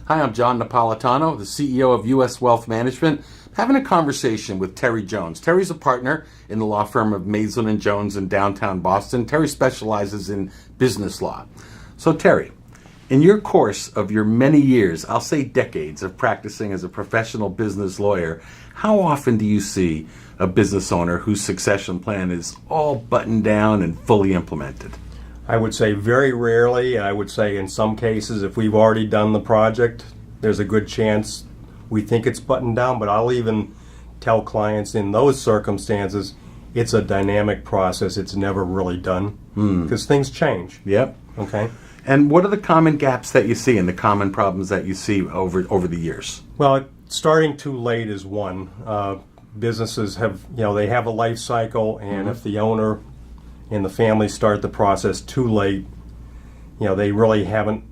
Hi, I'm John Napolitano, the CEO of U.S. Wealth Management, having a conversation with Terry Jones. Terry's a partner in the law firm of Maitland & Jones in downtown Boston. Terry specializes in business law. So Terry, in your course of your many years, I'll say decades of practicing as a professional business lawyer, how often do you see a business owner whose succession plan is all buttoned down and fully implemented? I would say very rarely. I would say in some cases, if we've already done the project, there's a good chance we think it's buttoned down, but I'll even tell clients in those circumstances, it's a dynamic process. It's never really done because things change. Yep. Okay. And what are the common gaps that you see and the common problems that you see over the years? Well, starting too late is one. Businesses have, they have a life cycle, and if the owner and the family start the process too late, they really haven't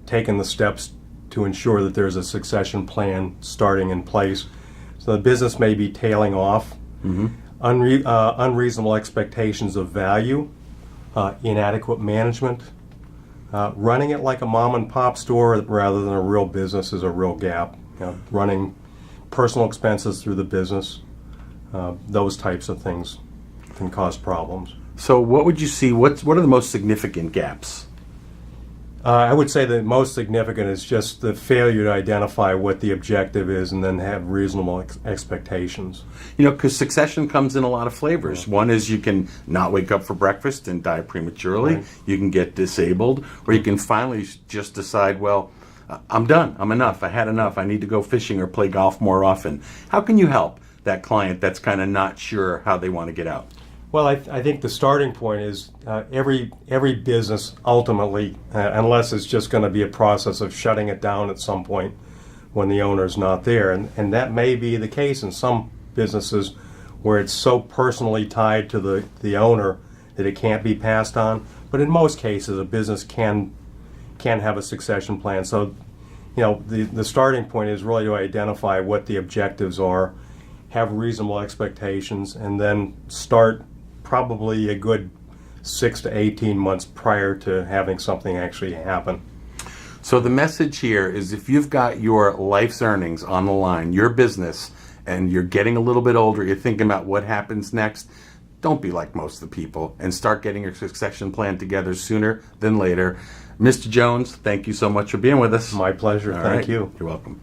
taken the steps to ensure that there's a succession plan starting in place. So the business may be tailing off. Unreasonable expectations of value, inadequate management, running it like a mom and pop store rather than a real business is a real gap. Running personal expenses through the business, those types of things can cause problems. So what would you see, what are the most significant gaps? I would say the most significant is just the failure to identify what the objective is and then have reasonable expectations. Because succession comes in a lot of flavors. One is you can not wake up for breakfast and die prematurely. Right. You can get disabled, or you can finally just decide, well, I'm done. I'm enough. I had enough. I need to go fishing or play golf more often. How can you help that client that's kind of not sure how they want to get out? Well, I think the starting point is every business ultimately, unless it's just going to be a process of shutting it down at some point when the owner's not there, and that may be the case in some businesses where it's so personally tied to the owner that it can't be passed on. But in most cases, a business can have a succession plan. So, the starting point is really to identify what the objectives are, have reasonable expectations, and then start probably a good 6 to 18 months prior to having something actually happen. So the message here is, if you've got your life's earnings on the line, your business, and you're getting a little bit older, you're thinking about what happens next, don't be like most of the people and start getting your succession plan together sooner than later. Mr. Jones, thank you so much for being with us. My pleasure. Thank you. You're welcome.